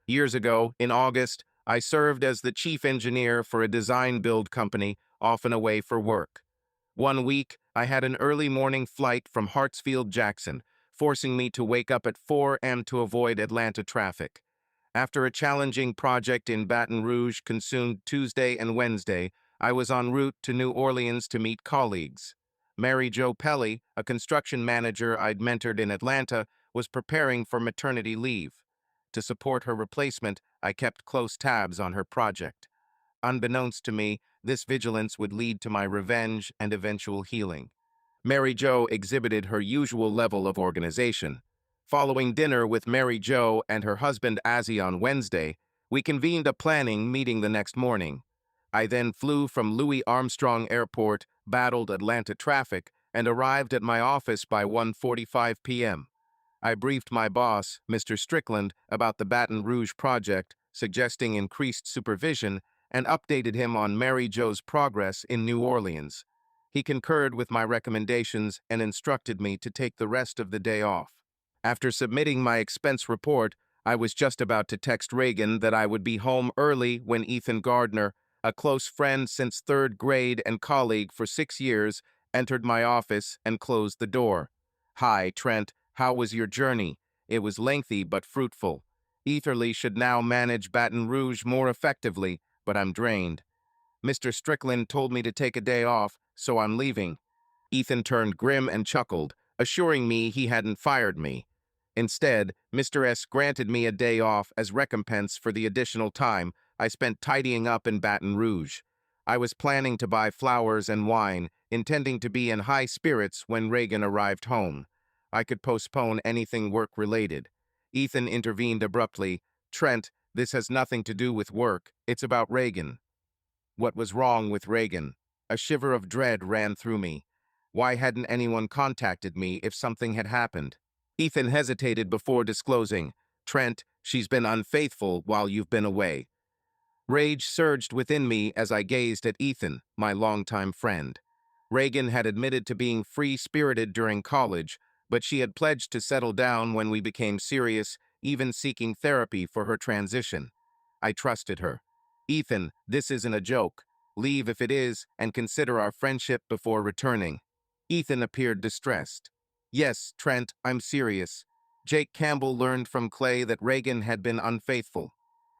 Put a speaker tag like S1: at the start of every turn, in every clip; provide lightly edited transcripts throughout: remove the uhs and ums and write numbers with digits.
S1: Years ago, in August, I served as the chief engineer for a design-build company, often away for work. One week, I had an early morning flight from Hartsfield, Jackson, forcing me to wake up at 4 a.m. to avoid Atlanta traffic. After a challenging project in Baton Rouge consumed Tuesday and Wednesday, I was en route to New Orleans to meet colleagues. Mary Jo Pelly, a construction manager I'd mentored in Atlanta, was preparing for maternity leave. To support her replacement, I kept close tabs on her project. Unbeknownst to me, this vigilance would lead to my revenge and eventual healing. Mary Jo exhibited her usual level of organization. Following dinner with Mary Jo and her husband Azzy on Wednesday, we convened a planning meeting the next morning. I then flew from Louis Armstrong Airport, battled Atlanta traffic, and arrived at my office by 1:45 p.m. I briefed my boss, Mr. Strickland, about the Baton Rouge project, suggesting increased supervision, and updated him on Mary Jo's progress in New Orleans. He concurred with my recommendations and instructed me to take the rest of the day off. After submitting my expense report, I was just about to text Reagan that I would be home early when Ethan Gardner, a close friend since third grade and colleague for 6 years, entered my office and closed the door. "Hi, Trent. How was your journey? It was lengthy but fruitful. Etherly should now manage Baton Rouge more effectively, but I'm drained. Mr. Strickland told me to take a day off, so I'm leaving." Ethan turned grim and chuckled, assuring me he hadn't fired me. Instead, Mr. S granted me a day off as recompense for the additional time I spent tidying up in Baton Rouge. I was planning to buy flowers and wine, intending to be in high spirits when Reagan arrived home. I could postpone anything work-related. Ethan intervened abruptly. "Trent, this has nothing to do with work. It's about Reagan." What was wrong with Reagan? A shiver of dread ran through me. Why hadn't anyone contacted me if something had happened? Ethan hesitated before disclosing. "Trent, she's been unfaithful while you've been away." Rage surged within me as I gazed at Ethan, my longtime friend. Reagan had admitted to being free-spirited during college, but she had pledged to settle down when we became serious, even seeking therapy for her transition. I trusted her. "Ethan, this isn't a joke. Leave if it is, and consider our friendship before returning." Ethan appeared distressed. "Yes, Trent, I'm serious. Jake Campbell learned from Clay that Reagan had been unfaithful.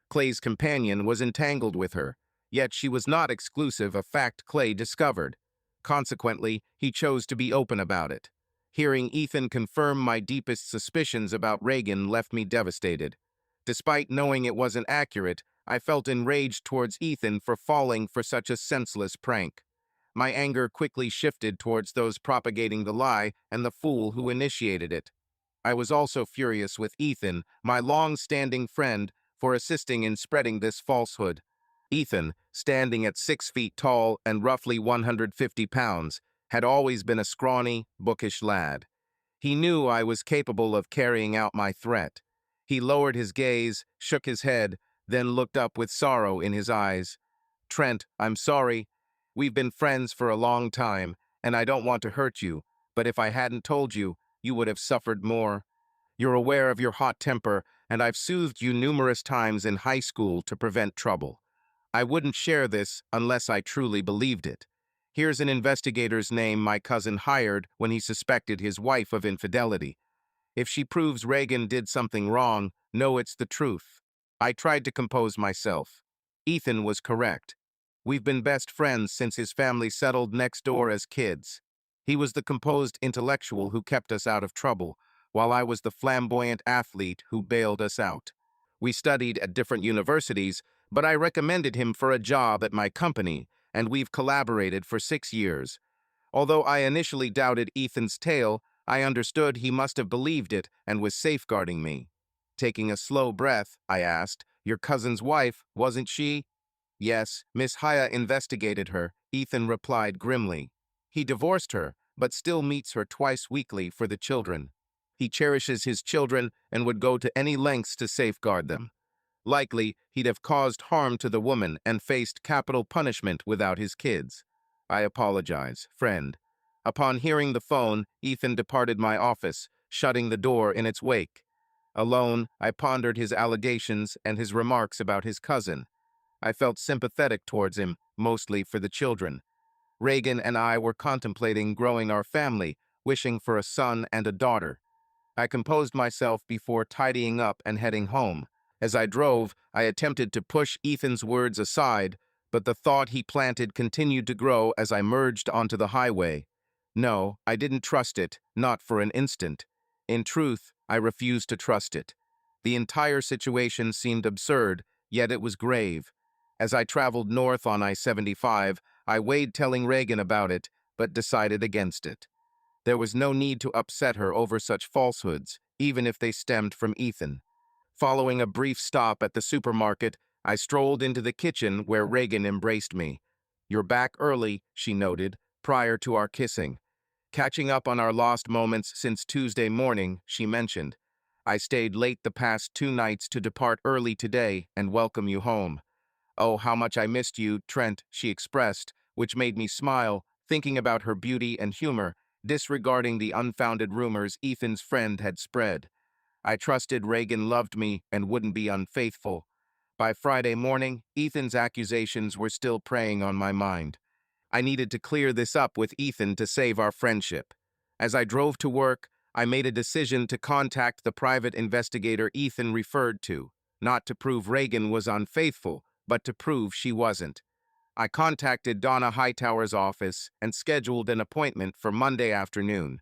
S1: Clay's companion was entangled with her, yet she was not exclusive, a fact Clay discovered. Consequently, he chose to be open about it. Hearing Ethan confirm my deepest suspicions about Reagan left me devastated. Despite knowing it wasn't accurate, I felt enraged towards Ethan for falling for such a senseless prank. My anger quickly shifted towards those propagating the lie and the fool who initiated it. I was also furious with Ethan, my long-standing friend, for assisting in spreading this falsehood. Ethan, standing at 6 feet tall and roughly 150 pounds, had always been a scrawny, bookish lad. He knew I was capable of carrying out my threat. He lowered his gaze, shook his head, then looked up with sorrow in his eyes. "Trent, I'm sorry. We've been friends for a long time, and I don't want to hurt you, but if I hadn't told you, you would have suffered more. You're aware of your hot temper, and I've soothed you numerous times in high school to prevent trouble. I wouldn't share this unless I truly believed it. Here's an investigator's name my cousin hired when he suspected his wife of infidelity. If she proves Reagan did something wrong, know it's the truth." I tried to compose myself. Ethan was correct. We've been best friends since his family settled next door as kids. He was the composed intellectual who kept us out of trouble, while I was the flamboyant athlete who bailed us out. We studied at different universities, but I recommended him for a job at my company, and we've collaborated for 6 years. Although I initially doubted Ethan's tale, I understood he must have believed it and was safeguarding me. Taking a slow breath, I asked, "Your cousin's wife, wasn't she?" "Yes, Miss Haya investigated her," Ethan replied grimly. "He divorced her, but still meets her twice weekly for the children. He cherishes his children and would go to any lengths to safeguard them. Likely, he'd have caused harm to the woman and faced capital punishment without his kids. I apologize, friend." Upon hearing the phone, Ethan departed my office, shutting the door in its wake. Alone, I pondered his allegations and his remarks about his cousin. I felt sympathetic towards him, mostly for the children. Reagan and I were contemplating growing our family, wishing for a son and a daughter. I composed myself before tidying up and heading home. As I drove, I attempted to push Ethan's words aside, but the thought he planted continued to grow as I merged onto the highway. No, I didn't trust it, not for an instant. In truth, I refused to trust it. The entire situation seemed absurd, yet it was grave. As I traveled north on I-75, I weighed telling Reagan about it, but decided against it. There was no need to upset her over such falsehoods, even if they stemmed from Ethan. Following a brief stop at the supermarket, I strolled into the kitchen where Reagan embraced me. "You're back early," she noted, prior to our kissing. Catching up on our lost moments since Tuesday morning, she mentioned. "I stayed late the past 2 nights to depart early today and welcome you home." "Oh, how much I missed you, Trent," she expressed, which made me smile, thinking about her beauty and humor, disregarding the unfounded rumors Ethan's friend had spread. I trusted Reagan loved me and wouldn't be unfaithful. By Friday morning, Ethan's accusations were still preying on my mind. I needed to clear this up with Ethan to save our friendship. As I drove to work, I made a decision to contact the private investigator Ethan referred to, not to prove Reagan was unfaithful, but to prove she wasn't. I contacted Donna Hightower's office and scheduled an appointment for Monday afternoon.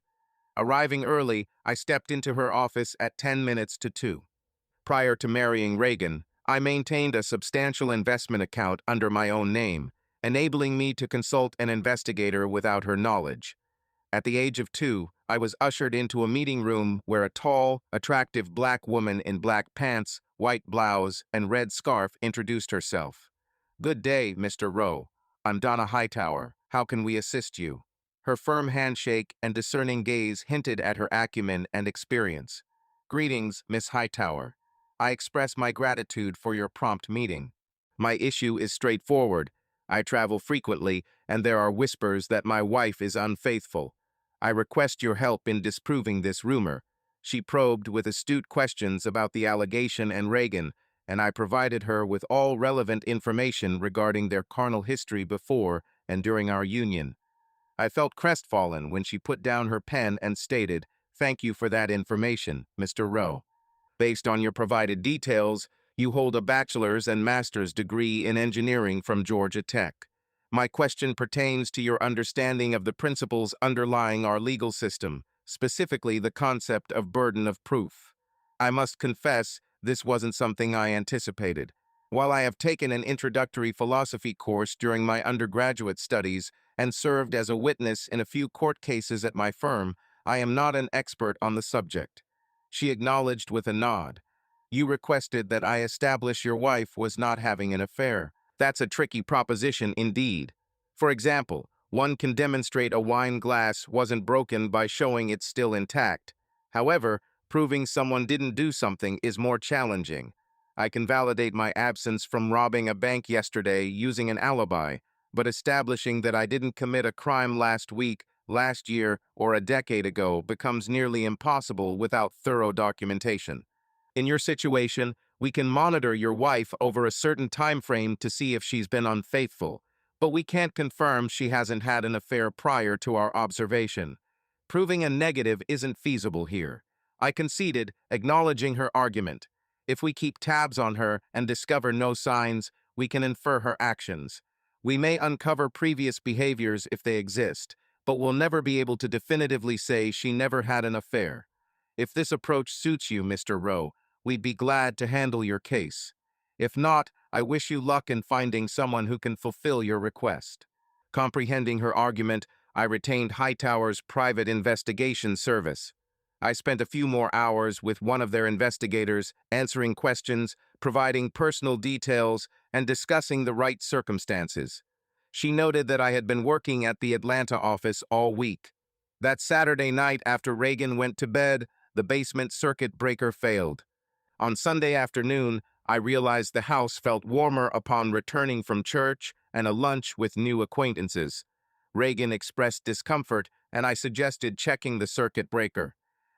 S1: Arriving early, I stepped into her office at 10 minutes to 2. Prior to marrying Reagan, I maintained a substantial investment account under my own name, enabling me to consult an investigator without her knowledge. At the age of 2, I was ushered into a meeting room where a tall, attractive black woman in black pants, white blouse, and red scarf introduced herself. "Good day, Mr. Rowe. I'm Donna Hightower. How can we assist you?" Her firm handshake and discerning gaze hinted at her acumen and experience. "Greetings, Miss Hightower. I express my gratitude for your prompt meeting. My issue is straightforward. I travel frequently, and there are whispers that my wife is unfaithful. I request your help in disproving this rumor." She probed with astute questions about the allegation and Reagan, and I provided her with all relevant information regarding their carnal history before and during our union. I felt crestfallen when she put down her pen and stated, "Thank you for that information, Mr. Rowe. Based on your provided details, you hold a bachelor's and master's degree in engineering from Georgia Tech. My question pertains to your understanding of the principles underlying our legal system, specifically the concept of burden of proof. I must confess, this wasn't something I anticipated. While I have taken an introductory philosophy course during my undergraduate studies and served as a witness in a few court cases at my firm, I am not an expert on the subject." She acknowledged with a nod. "You requested that I establish your wife was not having an affair. That's a tricky proposition indeed. For example, one can demonstrate a wine glass wasn't broken by showing it's still intact. However, proving someone didn't do something is more challenging. I can validate my absence from robbing a bank yesterday using an alibi, but establishing that I didn't commit a crime last week, last year, or a decade ago becomes nearly impossible without thorough documentation. In your situation, we can monitor your wife over a certain time frame to see if she's been unfaithful, but we can't confirm she hasn't had an affair prior to our observation. Proving a negative isn't feasible here." I conceded, acknowledging her argument. If we keep tabs on her and discover no signs, we can infer her actions. We may uncover previous behaviors if they exist, but we'll never be able to definitively say she never had an affair. If this approach suits you, Mr. Rowe, we'd be glad to handle your case. If not, I wish you luck in finding someone who can fulfill your request. Comprehending her argument, I retained Hightower's private investigation service. I spent a few more hours with one of their investigators, answering questions, providing personal details, and discussing the right circumstances. She noted that I had been working at the Atlanta office all week. That Saturday night after Reagan went to bed, the basement circuit breaker failed. On Sunday afternoon, I realized the house felt warmer upon returning from church and a lunch with new acquaintances. Reagan expressed discomfort, and I suggested checking the circuit breaker.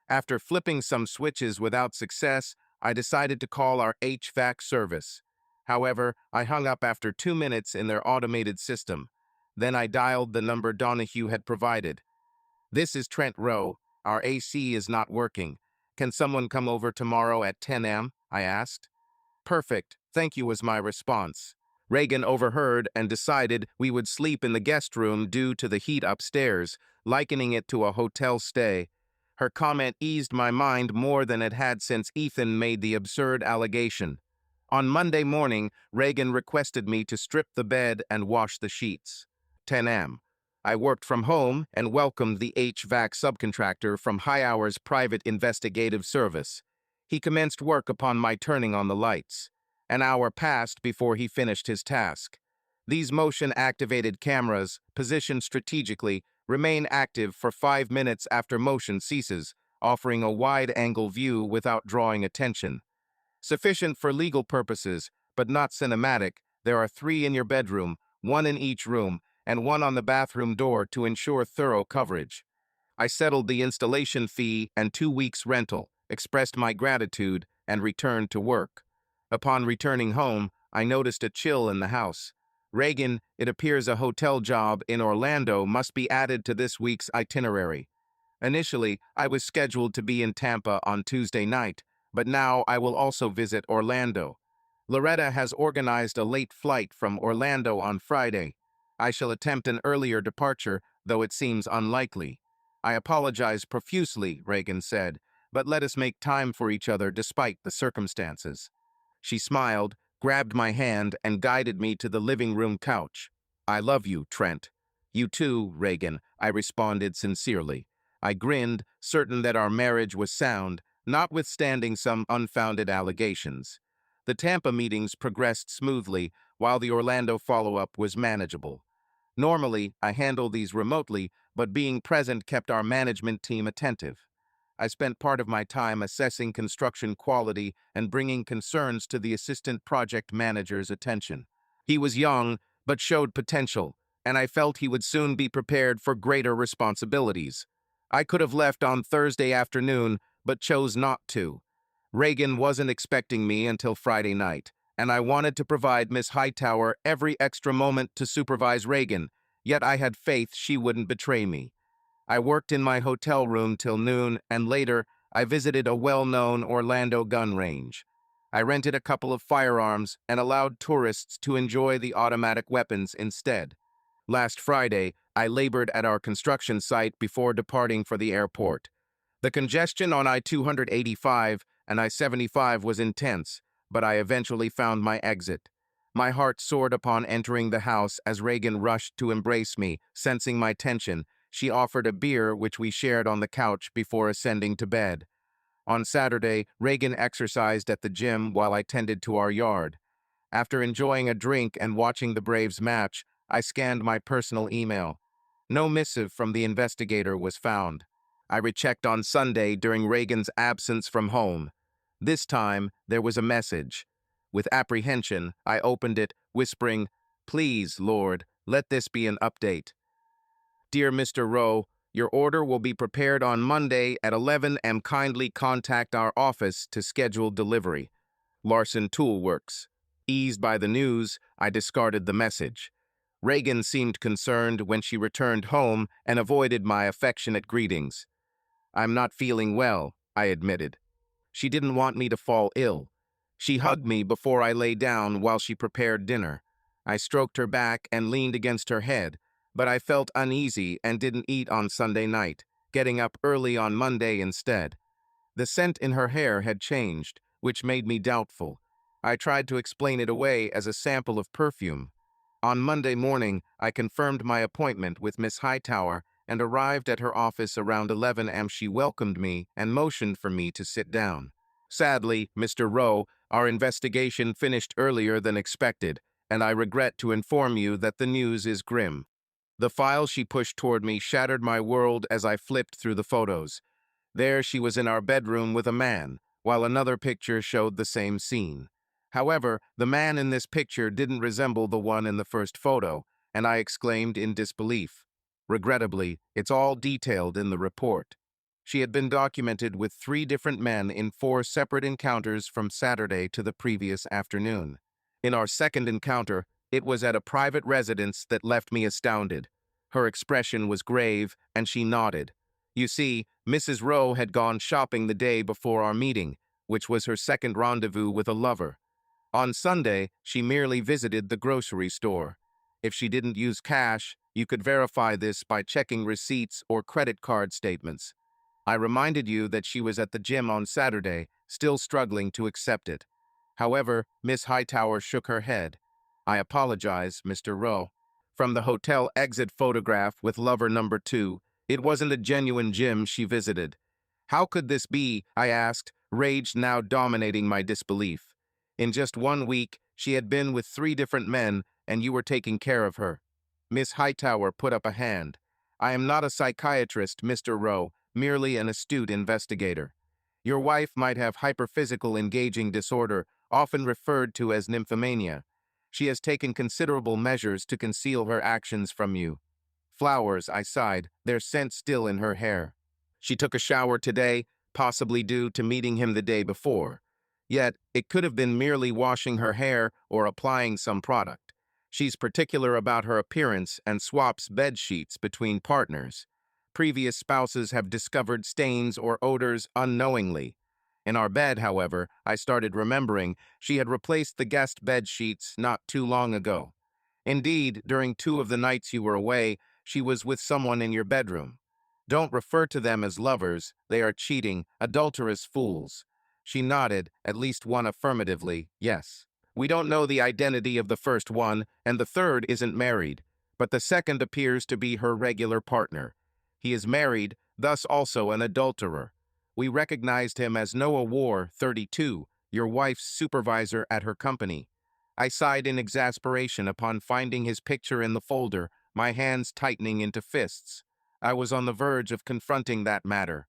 S1: After flipping some switches without success, I decided to call our HVAC service. However, I hung up after 2 minutes in their automated system. Then I dialed the number Donahue had provided. "This is Trent Rowe. Our AC is not working. Can someone come over tomorrow at 10 a.m.?" I asked. "Perfect, thank you," was my response. Reagan overheard and decided we would sleep in the guest room due to the heat upstairs, likening it to a hotel stay. Her comment eased my mind more than it had since Ethan made the absurd allegation. On Monday morning, Reagan requested me to strip the bed and wash the sheets. 10 a.m. I worked from home and welcomed the HVAC subcontractor from High Hours Private Investigative Service. He commenced work upon my turning on the lights. An hour passed before he finished his task. These motion-activated cameras, positioned strategically, remain active for 5 minutes after motion ceases, offering a wide-angle view without drawing attention. Sufficient for legal purposes, but not cinematic, there are 3 in your bedroom, 1 in each room, and 1 on the bathroom door to ensure thorough coverage. I settled the installation fee and 2 weeks' rental, expressed my gratitude, and returned to work. Upon returning home, I noticed a chill in the house. "Reagan, it appears a hotel job in Orlando must be added to this week's itinerary. Initially, I was scheduled to be in Tampa on Tuesday night, but now I will also visit Orlando. Loretta has organized a late flight from Orlando on Friday. I shall attempt an earlier departure, though it seems unlikely." "I apologize profusely," Reagan said, "but let us make time for each other despite the circumstances." She smiled, grabbed my hand, and guided me to the living room couch. "I love you, Trent." "You too, Reagan," I responded sincerely. I grinned, certain that our marriage was sound, notwithstanding some unfounded allegations. The Tampa meetings progressed smoothly, while the Orlando follow-up was manageable. Normally, I handle these remotely, but being present kept our management team attentive. I spent part of my time assessing construction quality and bringing concerns to the assistant project manager's attention. He was young, but showed potential, and I felt he would soon be prepared for greater responsibilities. I could have left on Thursday afternoon, but chose not to. Reagan wasn't expecting me until Friday night, and I wanted to provide Miss Hightower every extra moment to supervise Reagan, yet I had faith she wouldn't betray me. I worked in my hotel room till noon, and later, I visited a well-known Orlando gun range. I rented a couple of firearms and allowed tourists to enjoy the automatic weapons instead. Last Friday, I labored at our construction site before departing for the airport. The congestion on I-285 and I-75 was intense, but I eventually found my exit. My heart soared upon entering the house as Reagan rushed to embrace me, sensing my tension. She offered a beer, which we shared on the couch before ascending to bed. On Saturday, Reagan exercised at the gym while I tended to our yard. After enjoying a drink and watching the Braves match, I scanned my personal email. No missive from the investigator was found. I rechecked on Sunday during Reagan's absence from home. This time, there was a message. With apprehension, I opened it, whispering, "Please, Lord, let this be an update. Dear Mr. Rowe, your order will be prepared on Monday at 11 a.m. Kindly contact our office to schedule delivery. Larson Tool Works." Eased by the news, I discarded the message. Reagan seemed concerned when she returned home and avoided my affectionate greetings. "I'm not feeling well," I admitted. She didn't want me to fall ill. She hugged me before I lay down while she prepared dinner. I stroked her back and leaned against her head, but I felt uneasy and didn't eat on Sunday night, getting up early on Monday instead. The scent in her hair had changed, which made me doubtful. I tried to explain it away as a sample of perfume. On Monday morning, I confirmed my appointment with Miss Hightower and arrived at her office around 11 a.m. She welcomed me and motioned for me to sit down. "Sadly, Mr. Rowe, our investigation finished earlier than expected, and I regret to inform you that the news is grim." The file she pushed toward me shattered my world as I flipped through the photos. There she was in our bedroom with a man, while another picture showed the same scene. However, the man in this picture didn't resemble the one in the first photo, and I exclaimed in disbelief. "Regrettably, it's all detailed in the report." She had been documented with 3 different men in 4 separate encounters from Saturday to the previous afternoon. In our second encounter, it was at a private residence that left me astounded. Her expression was grave, and she nodded. You see, Mrs. Rowe had gone shopping the day before our meeting, which was her second rendezvous with a lover. On Sunday, she merely visited the grocery store. If she didn't use cash, you could verify this by checking receipts or credit card statements. I reminded you that she was at the gym on Saturday, still struggling to accept it. However, Miss Hightower shook her head. I apologize, Mr. Rowe. From the hotel exit photograph with lover number 2, it wasn't a genuine gym she visited. How could this be? I asked, rage now dominating my disbelief. In just 1 week, she had been with 3 different men, and you were taking care of her. Miss Hightower put up a hand. I am not a psychiatrist, Mr. Rowe, merely an astute investigator. Your wife might have hyperphysical engaging disorder, often referred to as nymphomania. She has taken considerable measures to conceal her actions from you. Flowers, I sighed, their scent still in her hair. She took a shower today, possibly due to meeting him the day before. Yet, it could have been merely washing her hair or applying some product. She's particular about her appearance and swaps bed sheets between partners. Previous spouses have discovered stains or odors unknowingly. In our bed, however, I started remembering she had replaced the guest bed sheets not too long ago. Indeed, during 2 of the nights you were away, she was with someone in your bedroom. Don't refer to them as lovers, they are cheating, adulterous fools. She nodded, at least one affirmatively, yes. We don't know the identity of the first one, and the third isn't married, but the second appears to be her regular partner. He is married, thus also an adulterer. We recognized him as Noah War, 32, your wife's supervisor at her company. I sighed in exasperation upon finding his picture in the folder, my hands tightening into fists. I was on the verge of confronting that matter.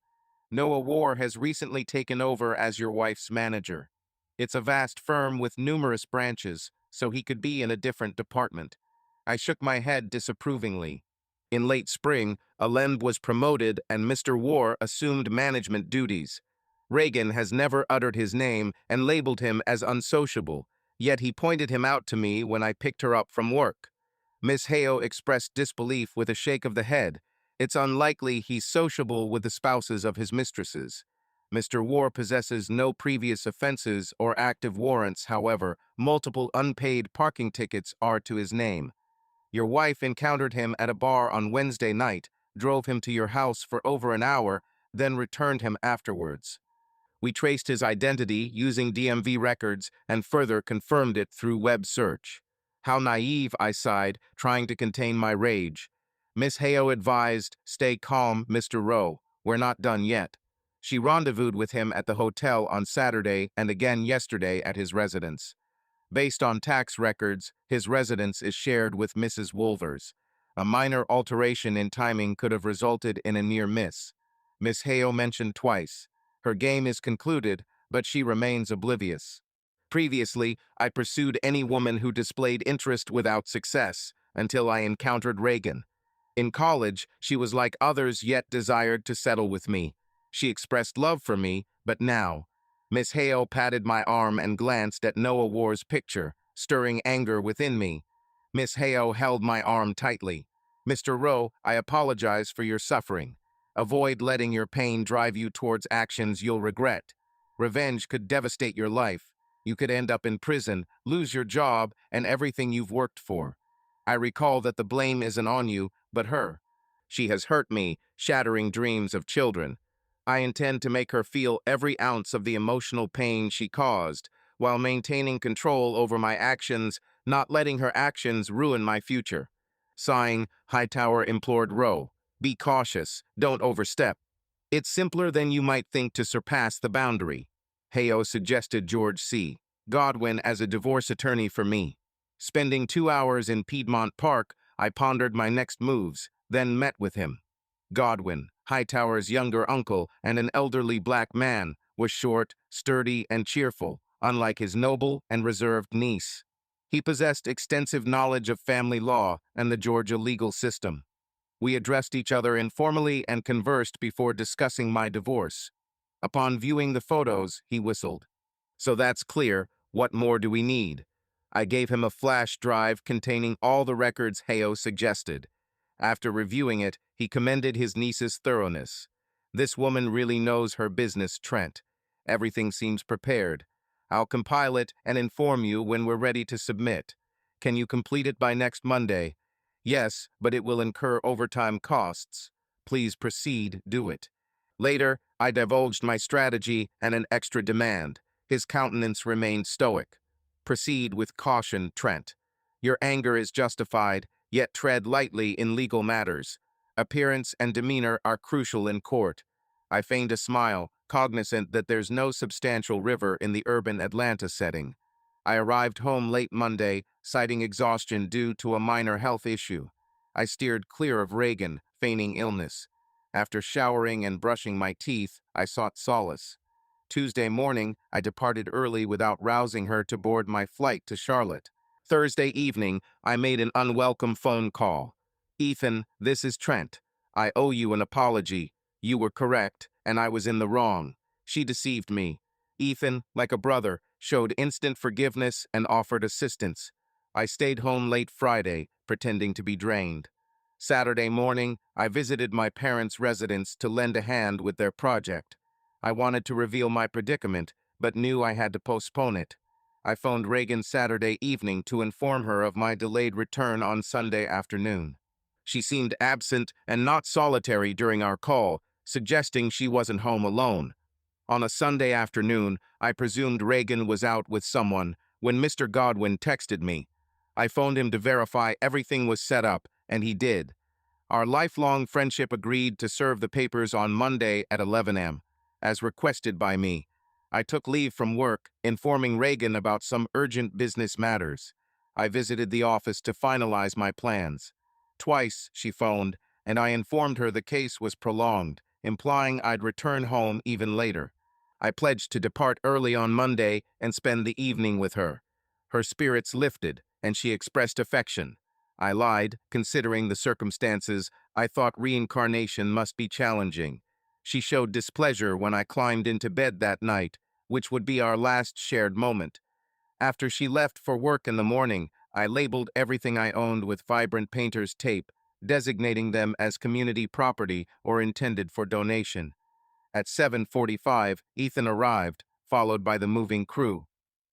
S1: Noah War has recently taken over as your wife's manager. It's a vast firm with numerous branches, so he could be in a different department. I shook my head disapprovingly. In late spring, Alemb was promoted and Mr. War assumed management duties. Reagan has never uttered his name and labeled him as unsociable, yet he pointed him out to me when I picked her up from work. Miss Hale expressed disbelief with a shake of the head. It's unlikely he's sociable with the spouses of his mistresses. Mr. War possesses no previous offenses or active warrants, however, multiple unpaid parking tickets are to his name. Your wife encountered him at a bar on Wednesday night, drove him to your house for over an hour, then returned him afterwards. We traced his identity using DMV records and further confirmed it through web search. How naive, I sighed, trying to contain my rage. Miss Hale advised, stay calm, Mr. Rowe, we're not done yet. She rendezvoused with him at the hotel on Saturday and again yesterday at his residence. Based on tax records, his residence is shared with Mrs. Wolvers. A minor alteration in timing could have resulted in a near miss. Miss Hale mentioned twice. Her game is concluded, but she remains oblivious. Previously, I pursued any woman who displayed interest without success, until I encountered Reagan. In college, she was like others yet desired to settle with me. She expressed love for me, but now. Miss Hale patted my arm and glanced at Noah War's picture, stirring anger within me. Miss Hale held my arm tightly. Mr. Rowe, I apologize for your suffering. Avoid letting your pain drive you towards actions you'll regret. Revenge could devastate your life. You could end up in prison, lose your job, and everything you've worked for. I recall that the blame isn't on you, but her. She has hurt me, shattering dreams of children. I intend to make her feel every ounce of the emotional pain she caused, while maintaining control over my actions, not letting her actions ruin my future. Sighing, Hightower implored Rowe, be cautious, don't overstep. It's simpler than you might think to surpass the boundary. Hale suggested George C. Godwin as a divorce attorney for me. Spending 2 hours in Piedmont Park, I pondered my next moves, then met with him. Godwin, Hightower's younger uncle and an elderly black man, was short, sturdy, and cheerful, unlike his noble and reserved niece. He possessed extensive knowledge of family law and the Georgia legal system. We addressed each other informally and conversed before discussing my divorce. Upon viewing the photos, he whistled. So that's clear. What more do we need? I gave him a flash drive containing all the records Heo suggested. After reviewing it, he commended his niece's thoroughness. This woman really knows her business, Trent. Everything seems prepared. I'll compile it and inform you when we're ready to submit. Can you complete it by next Monday? Yes, but it will incur overtime costs. Please proceed, do it. Later, I divulged my strategy and an extra demand. His countenance remained stoic. Proceed with caution, Trent. Your anger is justified, yet tread lightly in legal matters. Appearance and demeanor are crucial in court. I feigned a smile, cognizant that there's no substantial river in the urban Atlanta setting. I arrived home late Monday, citing exhaustion due to a minor health issue. I steered clear of Reagan, feigning illness. After showering and brushing my teeth, I sought solace. Tuesday morning, I departed early without rousing her to board my flight to Charlotte. Thursday evening, I made an unwelcome phone call. Ethan, this is Trent. I owe you an apology. You were correct, and I was in the wrong. She deceived me. Ethan, like a brother, showed instant forgiveness and offered assistance. I stayed home late Friday, pretending to be drained. Saturday morning, I visited my parents' residence to lend a hand with their project. I wanted to reveal my predicament, but knew I had to postpone it. I phoned Reagan Saturday evening to inform her of my delayed return on Sunday afternoon. She seemed absent and not solitary during our call, suggesting she wasn't home alone. On a Sunday afternoon, I presumed Reagan was out with someone when Mr. Godwin texted me. I phoned him to verify everything was set up, and he did. Our lifelong friendship agreed to serve the papers on Monday at 11 a.m., as requested by me. I took leave from work, informing Reagan about some urgent business matters. I visited the office to finalize my plans. Twice, she phoned, and I informed her the case was prolonged, implying I'd return home even later. I pledged to depart early on Monday and spend the evening with her. Her spirits lifted, and she expressed affection. I lied, considering the circumstances. I thought reincarnation must be challenging. She showed displeasure when I climbed into bed that night, which would be our last shared moment. After she left for work in the morning, I labeled everything I owned with vibrant painter's tape, designating them as community property or intended for donation. At 7:45, Ethan arrived, followed by the moving crew.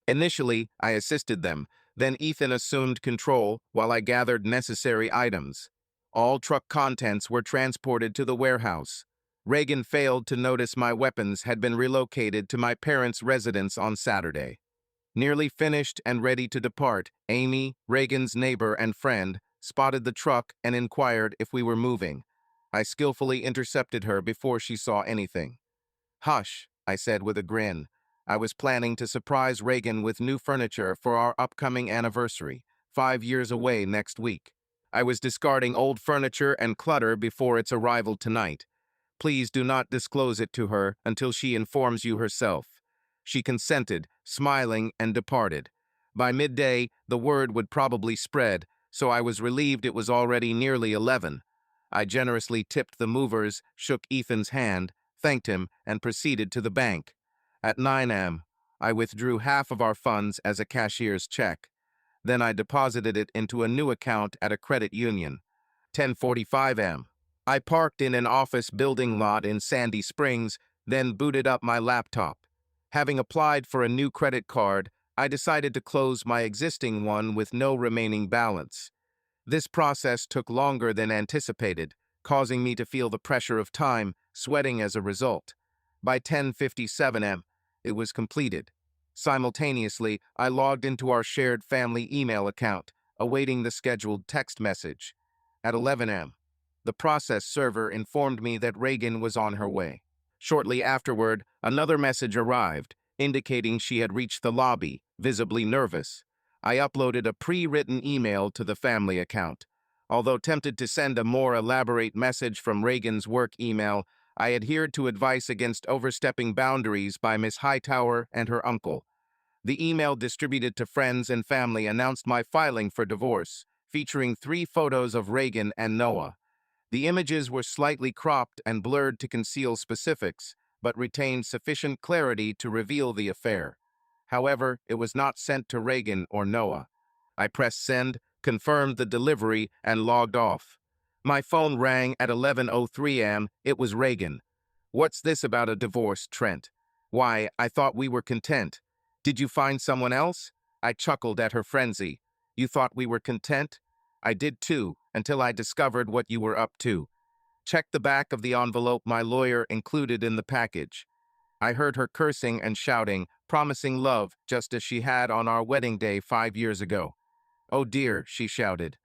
S1: Initially, I assisted them. Then Ethan assumed control while I gathered necessary items. All truck contents were transported to the warehouse. Reagan failed to notice my weapons had been relocated to my parents' residence on Saturday. Nearly finished and ready to depart, Amy, Reagan's neighbor and friend, spotted the truck and inquired if we were moving. I skillfully intercepted her before she saw anything. Hush, I said with a grin. I was planning to surprise Reagan with new furniture for our upcoming anniversary, 5 years away next week. I was discarding old furniture and clutter before its arrival tonight. Please do not disclose it to her until she informs you herself. She consented, smiling, and departed. By midday, the word would probably spread, so I was relieved it was already nearly 11. I generously tipped the movers, shook Ethan's hand, thanked him, and proceeded to the bank. At 9 a.m., I withdrew half of our funds as a cashier's check. Then I deposited it into a new account at a credit union. 10:45 a.m. I parked in an office building lot in Sandy Springs, then booted up my laptop. Having applied for a new credit card, I decided to close my existing one with no remaining balance. This process took longer than anticipated, causing me to feel the pressure of time, sweating as a result. By 10:57 a.m., it was completed. Simultaneously, I logged into our shared family email account, awaiting the scheduled text message. At 11 a.m., the process server informed me that Reagan was on her way. Shortly afterward, another message arrived, indicating she had reached the lobby, visibly nervous. I uploaded a pre-written email to the family account. Although tempted to send a more elaborate message from Reagan's work email, I adhered to advice against overstepping boundaries by Miss Hightower and her uncle. The email distributed to friends and family announced my filing for divorce, featuring 3 photos of Reagan and Noah. The images were slightly cropped and blurred to conceal specifics, but retained sufficient clarity to reveal the affair. However, it was not sent to Reagan or Noah. I pressed send, confirmed the delivery, and logged off. My phone rang at 11:03 a.m. It was Reagan. "What's this about a divorce, Trent? Why, I thought we were content. Did you find someone else?" I chuckled at her frenzy. "You thought we were content? I did too, until I discovered what you were up to." Check the back of the envelope my lawyer included in the package. I heard her cursing and shouting, promising love just as she had on our wedding day 5 years ago. "Oh dear," she shouted.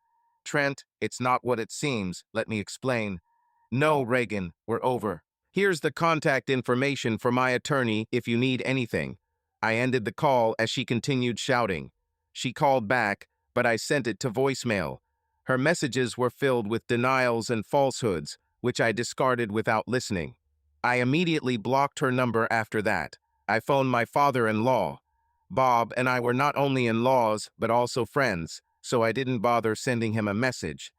S1: "Trent, it's not what it seems. Let me explain." "No, Reagan, we're over. Here's the contact information for my attorney if you need anything." I ended the call as she continued shouting. She called back, but I sent it to voicemail. Her messages were filled with denials and falsehoods, which I discarded without listening. I immediately blocked her number after that. I phoned my father-in-law. Bob and I were not only in-laws, but also friends, so I didn't bother sending him a message.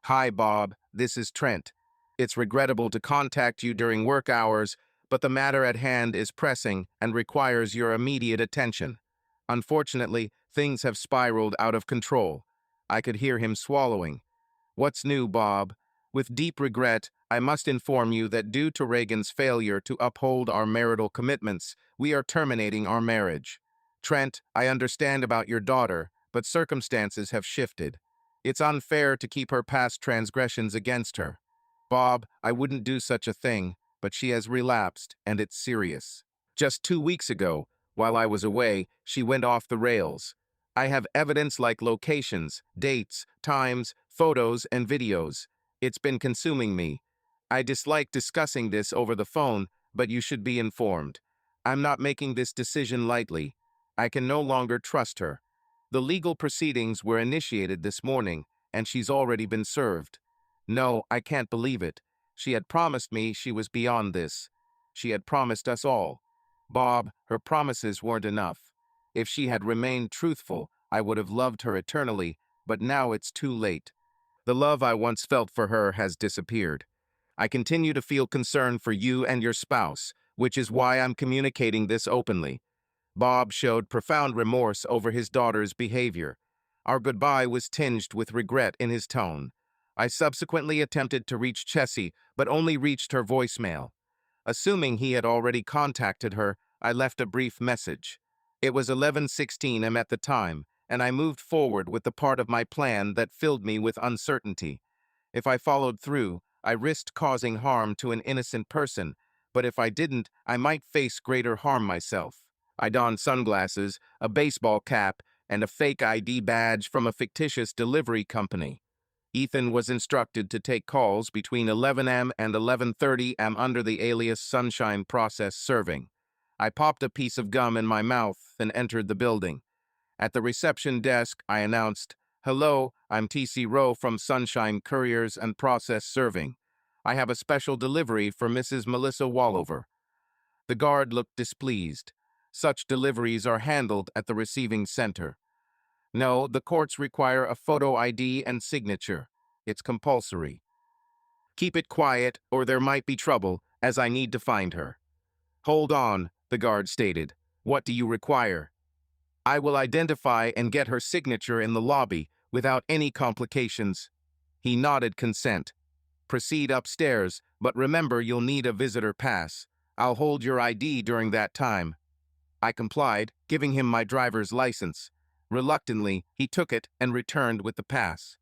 S1: "Hi, Bob, this is Trent. It's regrettable to contact you during work hours, but the matter at hand is pressing and requires your immediate attention. Unfortunately, things have spiraled out of control." I could hear him swallowing. "What's new, Bob?" "With deep regret, I must inform you that due to Reagan's failure to uphold our marital commitments, we are terminating our marriage. Trent, I understand about your daughter, but circumstances have shifted. It's unfair to keep her past transgressions against her. Bob, I wouldn't do such a thing, but she has relapsed, and it's serious. Just 2 weeks ago, while I was away, she went off the rails. I have evidence like locations, dates, times, photos, and videos. It's been consuming me. I dislike discussing this over the phone, but you should be informed. I'm not making this decision lightly. I can no longer trust her. The legal proceedings were initiated this morning, and she's already been served. No, I can't believe it. She had promised me she was beyond this. She had promised us all. Bob, her promises weren't enough. If she had remained truthful, I would have loved her eternally, but now it's too late. The love I once felt for her has disappeared. I continue to feel concern for you and your spouse, which is why I'm communicating this openly. Bob showed profound remorse over his daughter's behavior. Our goodbye was tinged with regret in his tone. I subsequently attempted to reach Chessie, but only reached her voicemail. Assuming he had already contacted her, I left a brief message. It was 11:16 am at the time, and I moved forward with the part of my plan that filled me with uncertainty. If I followed through, I risked causing harm to an innocent person, but if I didn't, I might face greater harm myself. I donned sunglasses, a baseball cap, and a fake ID badge from a fictitious delivery company. Ethan was instructed to take calls between 11 a.m. and 11:30 a.m. under the alias Sunshine Process Serving. I popped a piece of gum in my mouth and entered the building. At the reception desk, I announced, "Hello, I'm TC Rowe from Sunshine Couriers and Process Serving. I have a special delivery for Mrs. Melissa Wallover." The guard looked displeased. "Such deliveries are handled at the receiving center." "No, the courts require a photo ID and signature. It's compulsory." "Keep it quiet, or there might be trouble, as I need to find her." "Hold on," the guard stated. "What do you require?" "I will identify and get her signature in the lobby, without any complications." He nodded consent. "Proceed upstairs, but remember you'll need a visitor pass. I'll hold your ID during that time." I complied, giving him my driver's license. Reluctantly, he took it and returned with the pass.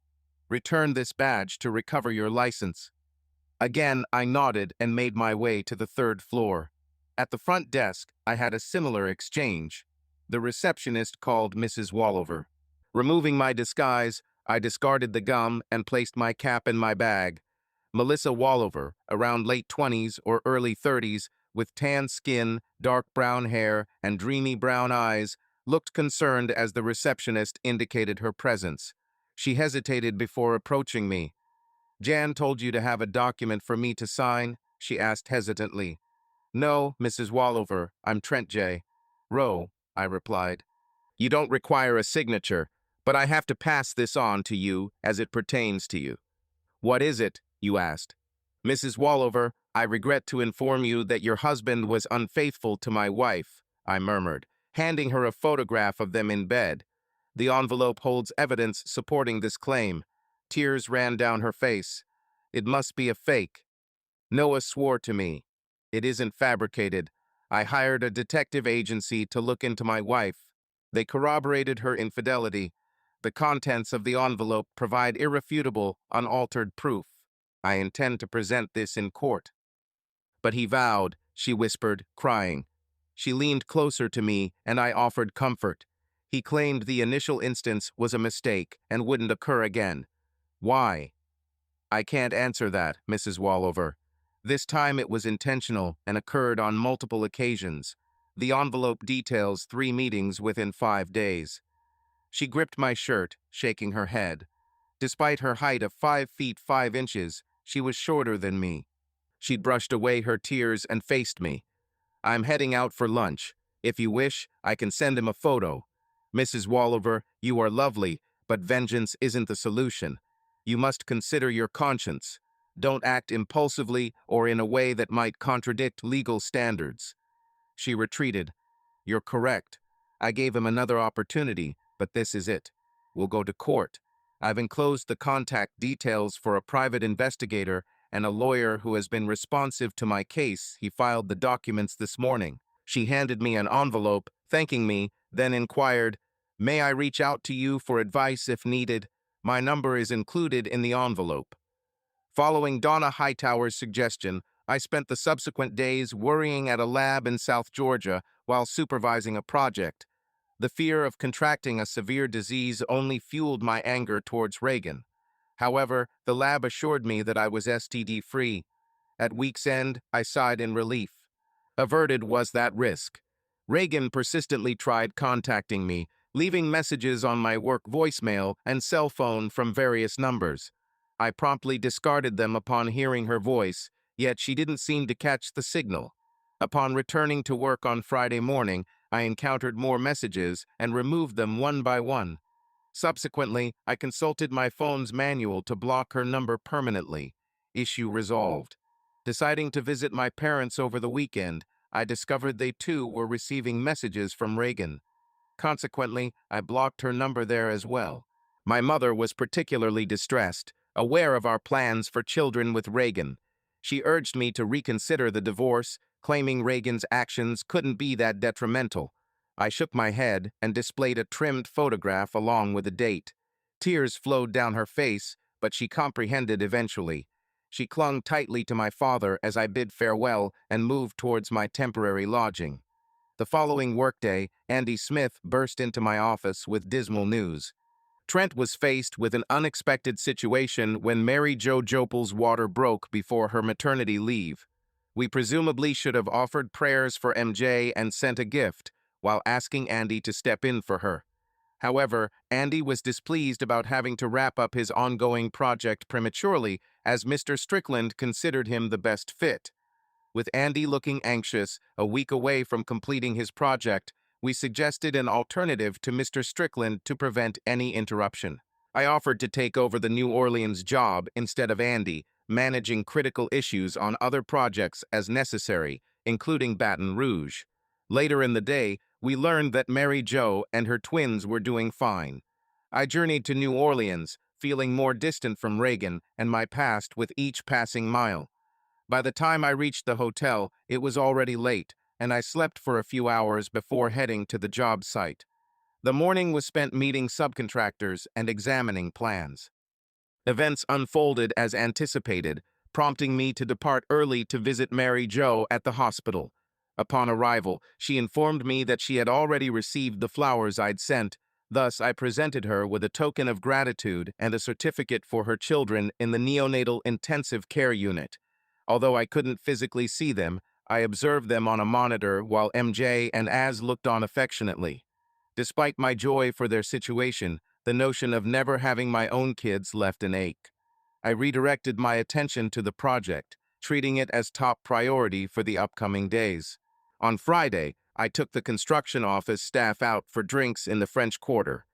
S1: "Return this badge to recover your license." Again, I nodded and made my way to the third floor. At the front desk, I had a similar exchange. The receptionist called Mrs. Wallover. Removing my disguise, I discarded the gum and placed my cap in my bag. Melissa Wallover, around late 20s or early 30s, with tan skin, dark brown hair, and dreamy brown eyes, looked concerned as the receptionist indicated her presence. She hesitated before approaching me. "Jan told you to have a document for me to sign?" she asked hesitantly. "No, Mrs. Wallover, I'm Trent J. Rowe," I replied. "You don't require a signature, but I have to pass this on to you as it pertains to you." "What is it?" you asked. Mrs. Wallover, I regret to inform you that your husband was unfaithful to my wife, I murmured, handing her a photograph of them in bed. The envelope holds evidence supporting this claim. Tears ran down her face. It must be a fake. Noah swore to me. It isn't fabricated. I hired a detective agency to look into my wife. They corroborated her infidelity. The contents of the envelope provide irrefutable, unaltered proof. I intend to present this in court. But he vowed, she whispered, crying. She leaned closer to me, and I offered comfort. He claimed the initial instance was a mistake and wouldn't occur again. Why? I can't answer that, Mrs. Wallover. This time it was intentional and occurred on multiple occasions. The envelope details 3 meetings within 5 days. She gripped my shirt, shaking her head. Despite her height of 5 feet 5 inches, she was shorter than me. She'd brushed away her tears and faced me. I'm heading out for lunch. If you wish, I can send him a photo. Mrs. Wallover, you are lovely, but vengeance isn't the solution. You must consider your conscience. Don't act impulsively or in a way that might contradict legal standards. She retreated. You're correct. I gave him another opportunity, but this is it. We'll go to court. I've enclosed the contact details for a private investigator and a lawyer who has been responsive to my case. He filed the documents this morning. She handed me an envelope, thanking me, then inquired, May I reach out to you for advice if needed? My number is included in the envelope. Following Donna Hightower's suggestion, I spent the subsequent days worrying at a lab in South Georgia while supervising a project. The fear of contracting a severe disease only fueled my anger towards Reagan. However, the lab assured me that I was STD-free. At week's end, I sighed in relief. Averted was that risk. Reagan persistently tried contacting me, leaving messages on my work voicemail and cell phone from various numbers. I promptly discarded them upon hearing her voice, yet she didn't seem to catch the signal. Upon returning to work on Friday morning, I encountered more messages and removed them one by one. Subsequently, I consulted my phone's manual to block her number permanently. Issue resolved. Deciding to visit my parents over the weekend, I discovered they too were receiving messages from Reagan. Consequently, I blocked her number there as well. My mother was particularly distressed, aware of our plans for children with Reagan. She urged me to reconsider the divorce, claiming Reagan's actions couldn't be that detrimental. I shook my head and displayed a trimmed photograph along with a date. Tears flowed down her face, but she comprehended eventually. She clung tightly to my father as I bid farewell and moved towards my temporary lodging. The following workday, Andy Smith burst into my office with dismal news. Trent was faced with an unexpected situation when Mary Jo Jopel's water broke before her maternity leave. We presumably should have offered prayers for MJ and sent a gift, while asking Andy to step in for her. However, Andy was displeased about having to wrap up his ongoing project prematurely, as Mr. Strickland considered him the best fit. With Andy looking anxious, a week away from completing his project, we suggested an alternative to Mr. Strickland to prevent any interruption. I offered to take over the New Orleans job instead of Andy, managing critical issues on other projects as necessary, including Baton Rouge. Later in the day, we learned that Mary Jo and her twins were doing fine. I journeyed to New Orleans, feeling more distant from Reagan and my past with each passing mile. By the time I reached the hotel, it was already late, and I slept for a few hours before heading to the job site. The morning was spent meeting subcontractors and examining plans. Events unfolded as anticipated, prompting me to depart early to visit Mary Jo at the hospital. Upon arrival, she informed me that she had already received the flowers I'd sent. Thus, I presented her with a token of gratitude and a certificate for her children in the neonatal intensive care unit. Although I couldn't physically see them, I observed them on a monitor while MJ and Az looked on affectionately. Despite my joy for their situation, the notion of never having my own kids left an ache. I redirected my attention to the project, treating it as top priority for the upcoming days. On Friday, I took the construction office staff out for drinks in the French Quarter.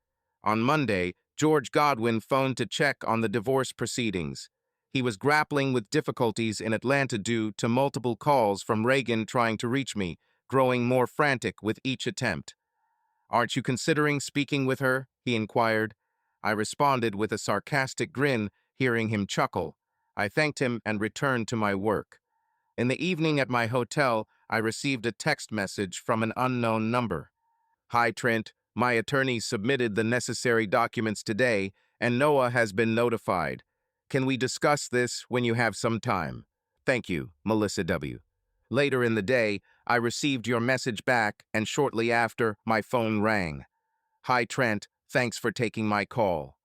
S1: On Monday, George Godwin phoned to check on the divorce proceedings. He was grappling with difficulties in Atlanta due to multiple calls from Reagan trying to reach me, growing more frantic with each attempt. "Aren't you considering speaking with her?" he inquired. I responded with a sarcastic grin, hearing him chuckle. I thanked him and returned to my work. In the evening at my hotel, I received a text message from an unknown number. "Hi, Trent. My attorney submitted the necessary documents today, and Noah has been notified. Can we discuss this when you have some time? Thank you, Melissa W." Later in the day, I received your message back, and shortly after, my phone rang. "Hi, Trent. Thanks for taking my call."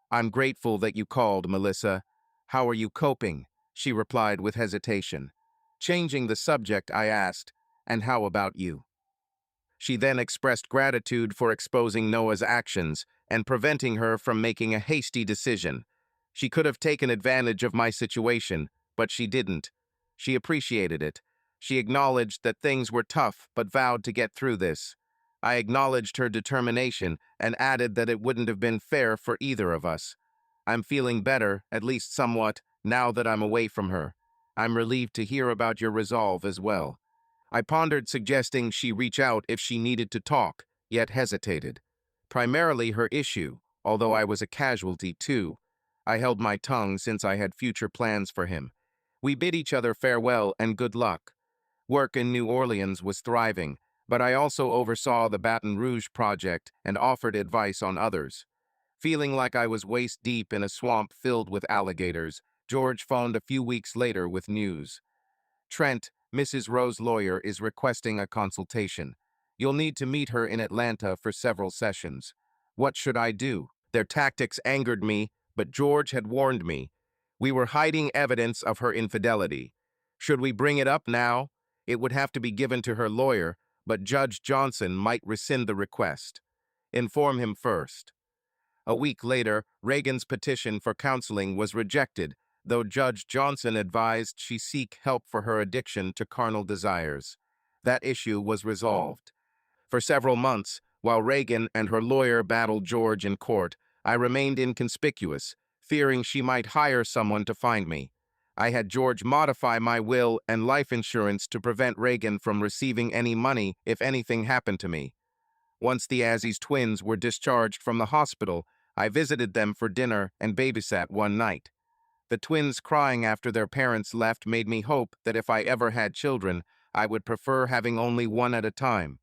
S1: "I'm grateful that you called, Melissa. How are you coping?" she replied with hesitation. Changing the subject, I asked, "And how about you?" She then expressed gratitude for exposing Noah's actions and preventing her from making a hasty decision. She could have taken advantage of my situation, but she didn't. She appreciated it. She acknowledged that things were tough, but vowed to get through this. I acknowledged her determination and added that it wouldn't have been fair for either of us. "I'm feeling better, at least somewhat, now that I'm away from her. I'm relieved to hear about your resolve as well." I pondered suggesting she reach out if she needed to talk, yet hesitated. Primarily her issue, although I was a casualty too. I held my tongue since I had future plans for him. We bid each other farewell and good luck. Work in New Orleans was thriving, but I also oversaw the Baton Rouge project and offered advice on others. Feeling like I was waist deep in a swamp filled with alligators, George phoned a few weeks later with news. "Trent, Mrs. Rowe's lawyer is requesting a consultation. You'll need to meet her in Atlanta for several sessions. What should I do?" Their tactics angered me, but George had warned me. We were hiding evidence of her infidelity. Should we bring it up now? It would have to be given to her lawyer, but Judge Johnson might rescind the request. Inform him first. A week later, Reagan's petition for counseling was rejected, though Judge Johnson advised she seek help for her addiction to carnal desires. That issue was resolved. For several months, while Reagan and her lawyer battled George in court, I remained inconspicuous, fearing she might hire someone to find me. I had George modify my will and life insurance to prevent Reagan from receiving any money if anything happened to me. Once the Aziz twins were discharged from the hospital, I visited them for dinner and babysat one night. The twins crying after their parents left made me hope that if I ever had children, I would prefer having only one at a time.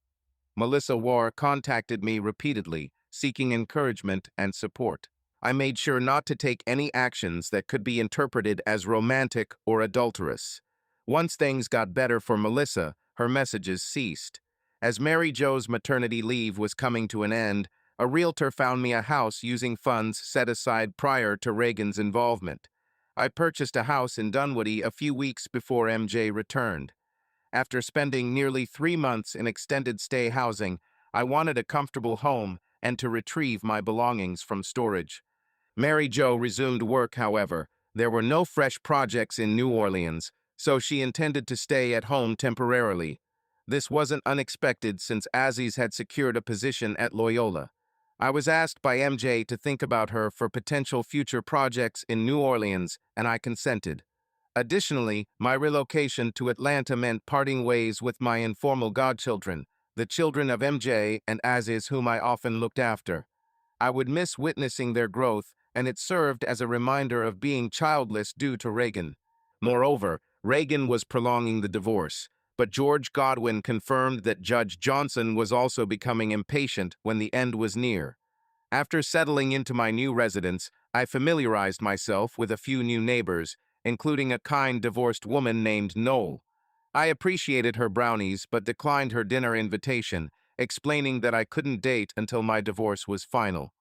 S1: Melissa Warr contacted me repeatedly, seeking encouragement and support. I made sure not to take any actions that could be interpreted as romantic or adulterous. Once things got better for Melissa, her messages ceased. As Mary Jo's maternity leave was coming to an end, a realtor found me a house using funds set aside prior to Reagan's involvement. I purchased a house in Dunwoody a few weeks before MJ returned. After spending nearly 3 months in extended stay housing, I wanted a comfortable home and to retrieve my belongings from storage. Mary Jo resumed work, however. There were no fresh projects in New Orleans, so she intended to stay at home temporarily. This wasn't unexpected since Aziz had secured a position at Loyola. I was asked by MJ to think about her for potential future projects in New Orleans, and I consented. Additionally, my relocation to Atlanta meant parting ways with my informal godchildren, the children of MJ and Aziz, whom I often looked after. I would miss witnessing their growth, and it served as a reminder of being childless due to Reagan. Moreover, Reagan was prolonging the divorce, but George Godwin confirmed that Judge Johnson was also becoming impatient when the end was near. After settling into my new residence, I familiarized myself with a few new neighbors, including a kind divorced woman named Noel. I appreciated her brownies but declined her dinner invitation, explaining that I couldn't date until my divorce was final.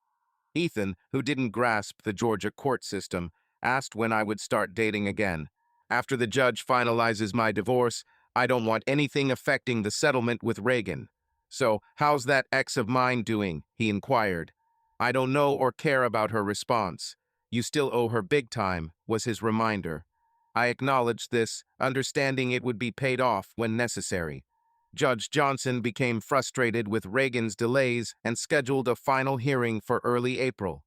S1: Ethan, who didn't grasp the Georgia court system, asked when I would start dating again. "After the judge finalizes my divorce, I don't want anything affecting the settlement with Reagan." "So, how's that ex of mine doing?" he inquired. "I don't know or care about her response. You still owe her big time," was his reminder. I acknowledged this, understanding it would be paid off when necessary. Judge Johnson became frustrated with Reagan's delays and scheduled a final hearing for early April.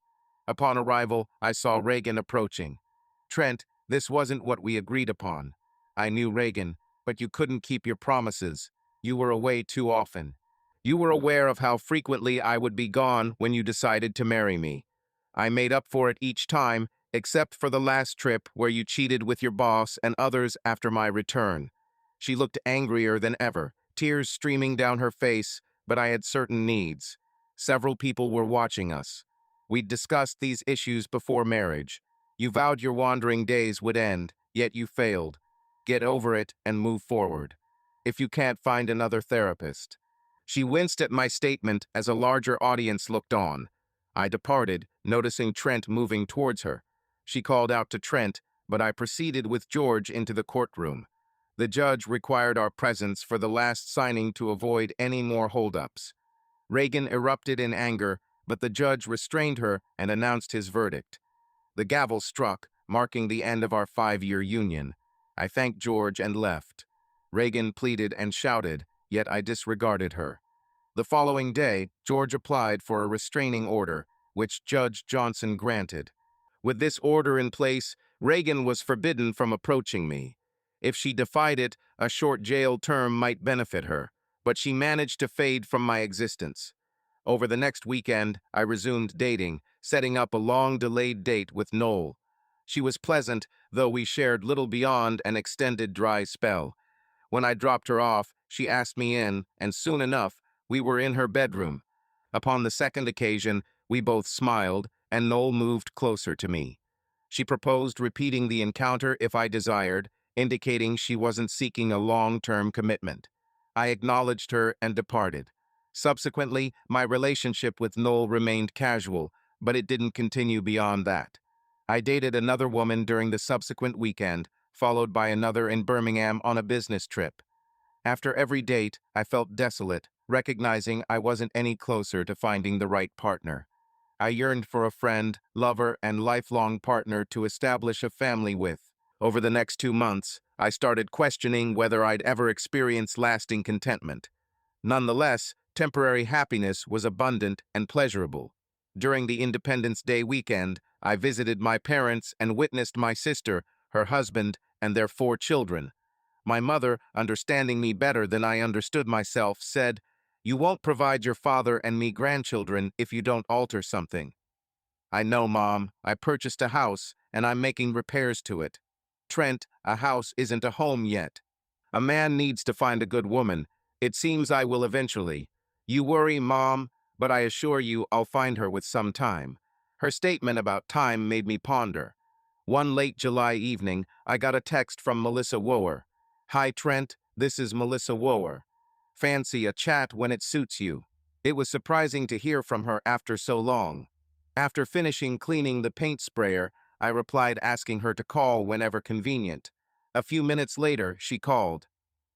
S1: Upon arrival, I saw Reagan approaching. "Trent, This wasn't what we agreed upon. I knew Reagan, but you couldn't keep your promises. You were away too often. You were aware of how frequently I would be gone when you decided to marry me. I made up for it each time, except for the last trip where you cheated with your boss and others after my return. She looked angrier than ever, tears streaming down her face, but I had certain needs. Several people were watching us. We'd discussed these issues before marriage. You vowed your wandering days would end, yet you failed. Get over it and move forward. If you can't find another therapist. She winced at my statement as a larger audience looked on. I departed, noticing Trent moving towards her. She called out to Trent, but I proceeded with George into the courtroom. The judge required our presence for the last signing to avoid any more holdups. Reagan erupted in anger, but the judge restrained her and announced his verdict. The gavel struck, marking the end of our 5-year union. I thanked George and left. Reagan pleaded and shouted, yet I disregarded her. The following day, George applied for a restraining order, which Judge Johnson granted. With this order in place, Reagan was forbidden from approaching me. If she defied it, a short jail term might benefit her, but she managed to fade from my existence. Over the next weekend, I resumed dating, setting up a long-delayed date with Noel. She was pleasant, though we shared little beyond an extended dry spell. When I dropped her off, she asked me in, and soon enough, we were in her bedroom. Upon the second occasion, we both smiled, and Noel moved closer to me. She proposed repeating the encounter if I desired, indicating she wasn't seeking a long-term commitment. I acknowledged her and departed. Subsequently, my relationship with Noel remained casual, but it didn't continue beyond that. I dated another woman during the subsequent weekend, followed by another in Birmingham on a business trip. After every date, I felt desolate, recognizing I wasn't any closer to finding the right partner. I yearned for a friend, lover, and lifelong partner to establish a family with. Over the next 2 months, I started questioning whether I'd ever experience lasting contentment. Nonetheless, temporary happiness was abundant and pleasurable. During the Independence Day weekend, I visited my parents and witnessed my sister, her husband, and their 4 children. My mother, understanding me better than I understood myself, said, "You won't provide your father and me grandchildren if you don't alter something." "I know, Mom. I purchased a house, and I'm making repairs to it." "Trent, a house isn't a home yet. A man needs to find a good woman. It seems I will eventually. You worry, Mom, but I assure you I'll find her with some time." Her statement about time made me ponder. One late July evening, I got a text from Melissa Woer. "Hi, Trent, this is Melissa Woer. Fancy a chat when it suits you." It was surprising to hear from her after so long. After finishing cleaning the paint sprayer, I replied asking her to call whenever convenient. A few minutes later, she called.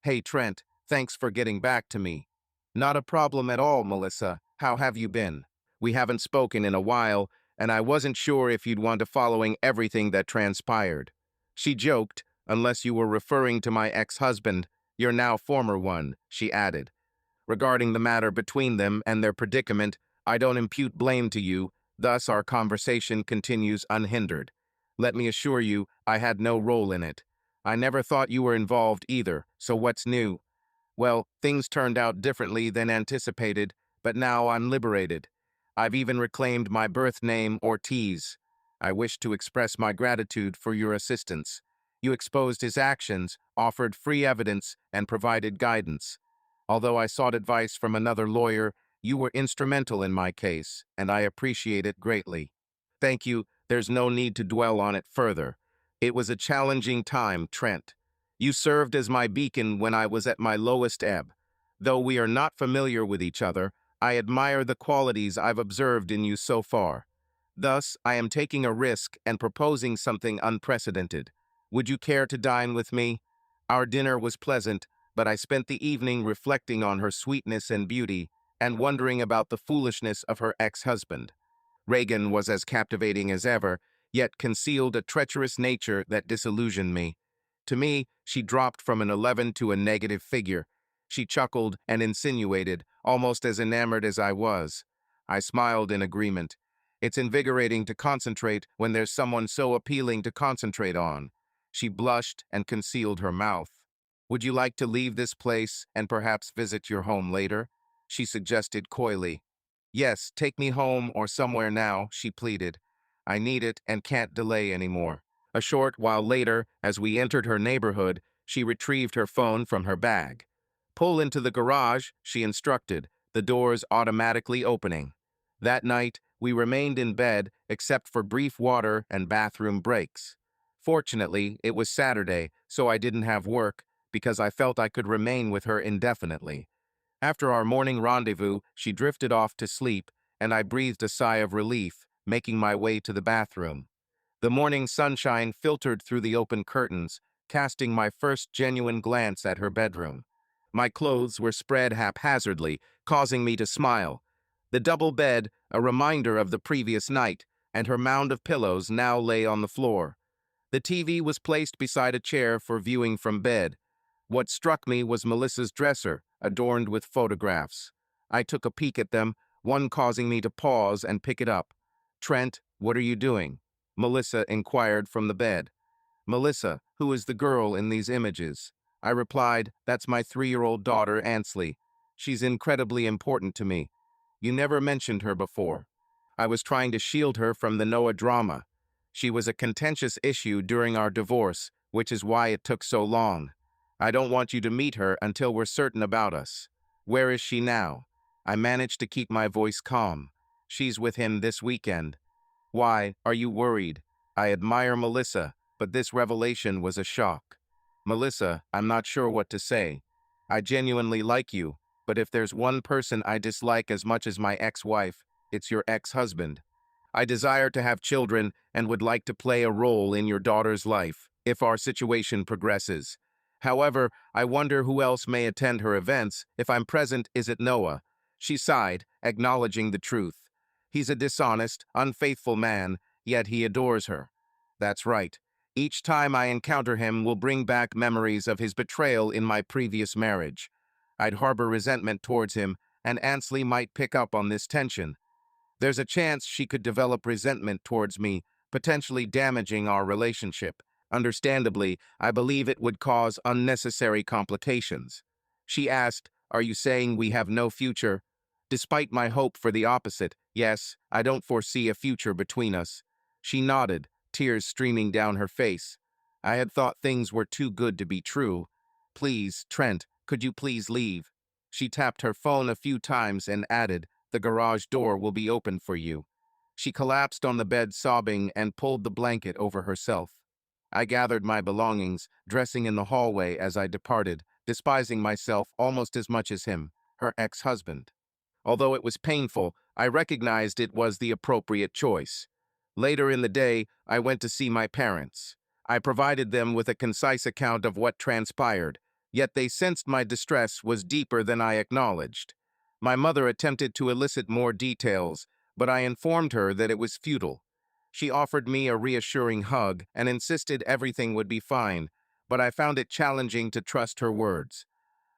S1: "Hey, Trent, thanks for getting back to me." "Not a problem at all, Melissa. How have you been? We haven't spoken in a while, and I wasn't sure if you'd want to following everything that transpired." She joked, "Unless you were referring to my ex-husband, your now former one," she added. "Regarding the matter between them and their predicament, I don't impute blame to you, thus our conversation continues unhindered. Let me assure you, I had no role in it. I never thought you were involved either, so what's new? Well, things turned out differently than anticipated, but now I'm liberated. I've even reclaimed my birth name, Ortiz. I wish to express my gratitude for your assistance. You exposed his actions, offered free evidence, and provided guidance. Although I sought advice from another lawyer, you were instrumental in my case, and I appreciate it greatly. Thank you. There's no need to dwell on it further. It was a challenging time, Trent. You served as my beacon when I was at my lowest ebb. Though we are not familiar with each other, I admire the qualities I've observed in you so far. Thus, I am taking a risk and proposing something unprecedented. Would you care to dine with me? Our dinner was pleasant, but I spent the evening reflecting on her sweetness and beauty and wondering about the foolishness of her ex-husband. Reagan was as captivating as ever, yet concealed a treacherous nature that disillusioned me. To me, she dropped from an 11 to a negative figure. She chuckled and insinuated, almost as enamored as I was. I smiled in agreement. It's invigorating to concentrate when there's someone so appealing to concentrate on. She blushed and concealed her mouth. "Would you like to leave this place and perhaps visit your home later?" she suggested coyly. "Yes, take me home or somewhere now," she pleaded. "I need it and can't delay anymore." A short while later, as we entered her neighborhood, she retrieved her phone from her bag. "Pull into the garage," she instructed, the doors automatically opening. That night, we remained in bed except for brief water and bathroom breaks. Fortunately, it was Saturday, so I didn't have work, because I felt I could remain with her indefinitely. After our morning rendezvous, she drifted off to sleep, and I breathed a sigh of relief, making my way to the bathroom. The morning sunshine filtered through the open curtains, casting my first genuine glance at her bedroom. My clothes were spread haphazardly, causing me to smile. The double bed, a reminder of the previous night, and her mound of pillows now lay on the floor. The TV was placed beside a chair for viewing from bed. What struck me was Melissa's dresser, adorned with photographs. I took a peek at them, one causing me to pause and pick it up. "Trent, what are you doing?" Melissa inquired from the bed. "Melissa, who is the girl in these images?" I replied, "That's my 3-year-old daughter, Ansley. She's incredibly important to me. You never mentioned her before." I was trying to shield her from the Noah drama. She was a contentious issue during our divorce, which is why it took so long. "I don't want you to meet her until we're certain about us." "Where is she now?" I managed to keep my voice calm. "She's with him this weekend." "Why, are you worried?" I admire Melissa, but this revelation was a shock. "Melissa, I'm not sure what to say. I genuinely like you, but if there's one person I dislike as much as my ex-wife, it's your ex-husband. I desire to have children and would like to play a role in your daughter's life, if our situation progresses. However, I wonder who else may attend her events. If I'm present, is it Noah?" She sighed, acknowledging the truth. "He's a dishonest, unfaithful man, yet he adores her." "That's right. Each time I encounter him will bring back memories of his betrayal in my previous marriage. I'd harbor resentment towards him, and Ansley might pick up on this tension. There's a chance she could develop resentment towards me, potentially damaging our relationship. Understandably, I believe it would cause unnecessary complications." She asked, "Are you saying we have no future?" Despite my hope for the opposite, yes, I don't foresee a future between us. She nodded, tears streaming down her face. I had thought things were too good to be true. "Please, Trent, could you please leave?" She tapped her phone a few times and added, "The garage door will be open for you." She collapsed on the bed sobbing and pulled the blanket over herself. I gathered my belongings, dressing in the hallway as I departed, despising myself almost as much as him, her ex-husband. Although it was painful, I recognized it was the appropriate choice. Later in the day, I went to see my parents. I provided them with a concise account of what transpired, yet they sensed my distress was deeper than I acknowledged. My mother attempted to elicit more details, but I informed her that it was futile. She offered me a reassuring hug and insisted everything would be fine, but I found it challenging to trust her words.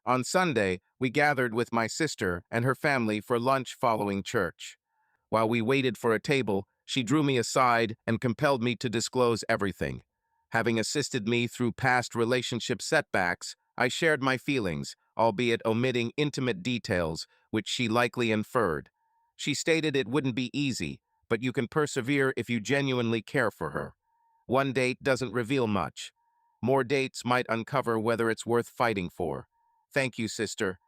S1: On Sunday, we gathered with my sister and her family for lunch following church. While we waited for a table, she drew me aside and compelled me to disclose everything. Having assisted me through past relationship setbacks, I shared my feelings, albeit omitting intimate details, which she likely inferred. She stated it wouldn't be easy, but you can persevere if you genuinely care for her. One date doesn't reveal much. More dates might uncover whether it's worth fighting for. Thank you, sister.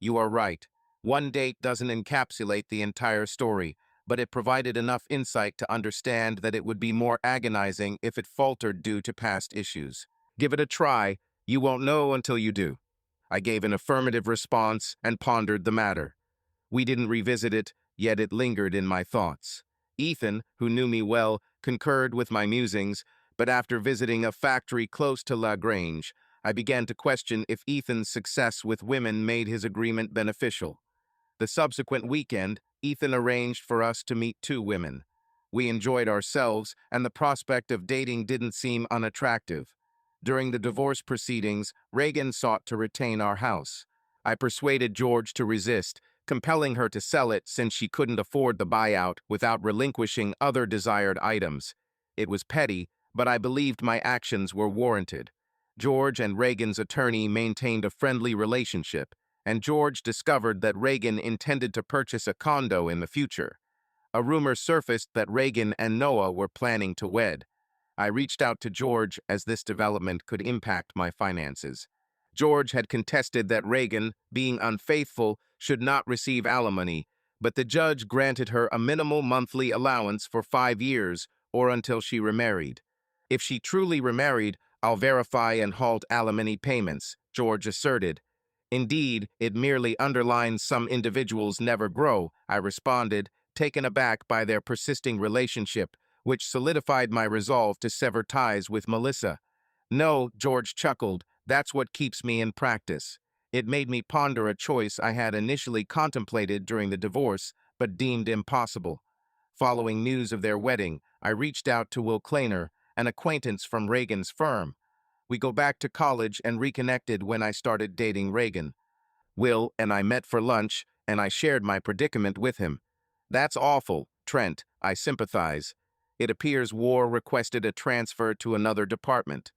S1: You are right. One date doesn't encapsulate the entire story, but it provided enough insight to understand that it would be more agonizing if it faltered due to past issues. Give it a try. You won't know until you do. I gave an affirmative response and pondered the matter. We didn't revisit it, yet it lingered in my thoughts. Ethan, who knew me well, concurred with my musings, but after visiting a factory close to La Grange, I began to question if Ethan's success with women made his agreement beneficial. The subsequent weekend, Ethan arranged for us to meet 2 women. We enjoyed ourselves, and the prospect of dating didn't seem unattractive. During the divorce proceedings, Reagan sought to retain our house. I persuaded George to resist, compelling her to sell it since she couldn't afford the buyout without relinquishing other desired items. It was petty, but I believed my actions were warranted. George and Reagan's attorney maintained a friendly relationship, and George discovered that Reagan intended to purchase a condo in the future. A rumor surfaced that Reagan and Noah were planning to wed. I reached out to George as this development could impact my finances. George had contested that Reagan, being unfaithful, should not receive alimony, but the judge granted her a minimal monthly allowance for 5 years or until she remarried. If she truly remarried, I'll verify and halt alimony payments, George asserted. Indeed, it merely underlines some individuals never grow, I responded, taken aback by their persisting relationship, which solidified my resolve to sever ties with Melissa. No, George chuckled, that's what keeps me in practice. It made me ponder a choice I had initially contemplated during the divorce, but deemed impossible. Following news of their wedding, I reached out to Will Kleiner, an acquaintance from Reagan's firm. We go back to college and reconnected when I started dating Reagan. Will and I met for lunch, and I shared my predicament with him. That's awful, Trent, I sympathize. It appears War requested a transfer to another department.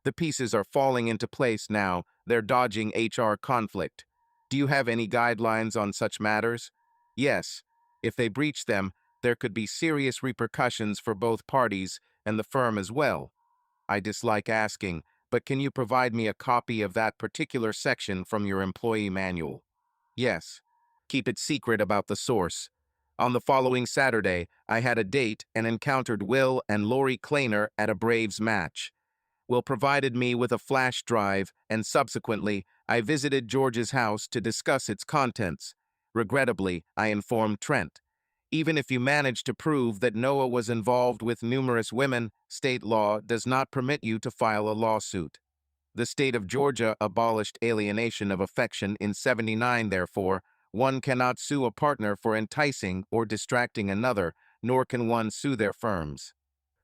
S1: The pieces are falling into place now, they're dodging HR conflict. Do you have any guidelines on such matters? Yes. If they breach them, there could be serious repercussions for both parties and the firm as well. I dislike asking, but can you provide me a copy of that particular section from your employee manual? Yes. Keep it secret about the source. On the following Saturday, I had a date and encountered Will and Lori Kleiner at a Braves match. Will provided me with a flash drive, and subsequently, I visited George's house to discuss its contents. Regrettably, I informed Trent. Even if you manage to prove that Noah was involved with numerous women, state law does not permit you to file a lawsuit. The state of Georgia abolished alienation of affection in '79, therefore, one cannot sue a partner for enticing or distracting another, nor can one sue their firms.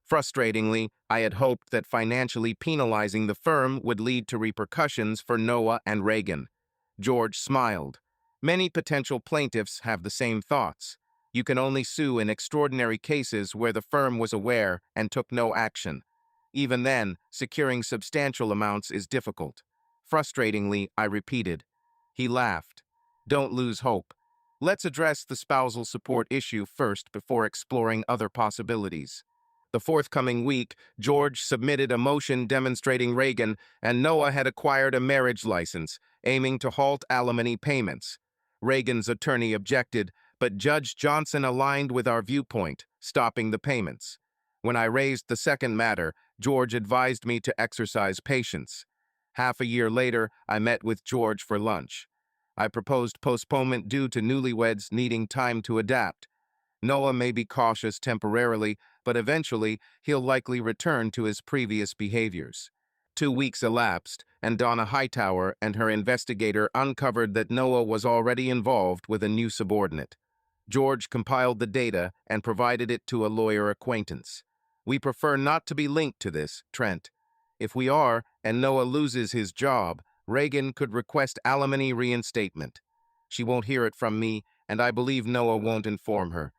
S1: Frustratingly, I had hoped that financially penalizing the firm would lead to repercussions for Noah and Reagan. George smiled. Many potential plaintiffs have the same thoughts. You can only sue in extraordinary cases where the firm was aware and took no action. Even then, securing substantial amounts is difficult. Frustratingly, I repeated. He laughed. Don't lose hope. Let's address the spousal support issue first before exploring other possibilities. The forthcoming week, George submitted a motion demonstrating Reagan and Noah had acquired a marriage license, aiming to halt alimony payments. Reagan's attorney objected, but Judge Johnson aligned with our viewpoint, stopping the payments. When I raised the second matter, George advised me to exercise patience. Half a year later, I met with George for lunch. I proposed postponement due to newlyweds needing time to adapt. Noah may be cautious temporarily, but eventually he'll likely return to his previous behaviors. 2 weeks elapsed, and Donna Hightower and her investigator uncovered that Noah was already involved with a new subordinate. George compiled the data and provided it to a lawyer acquaintance. We prefer not to be linked to this, Trent. If we are, and Noah loses his job, Reagan could request alimony reinstatement. She won't hear it from me, and I believe Noah won't inform her.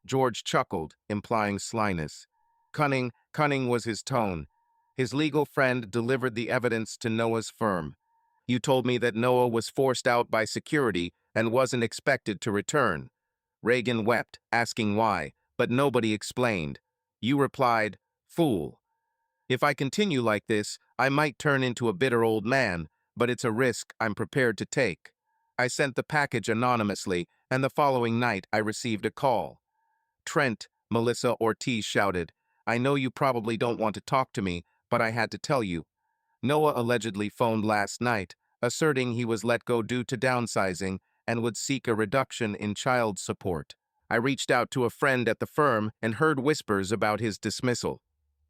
S1: George chuckled, implying slyness. Cunning was his tone. His legal friend delivered the evidence to Noah's firm. You told me that Noah was forced out by security and wasn't expected to return. Reagan wept, asking why, but nobody explained. You replied, fool. If I continue like this, I might turn into a bitter old man, but it's a risk I'm prepared to take. I sent the package anonymously, and the following night I received a call. Trent, Melissa Ortiz shouted, I know you probably don't want to talk to me, but I had to tell you. Noah allegedly phoned last night, asserting he was let go due to downsizing and would seek a reduction in child support. I reached out to a friend at the firm and heard whispers about his dismissal.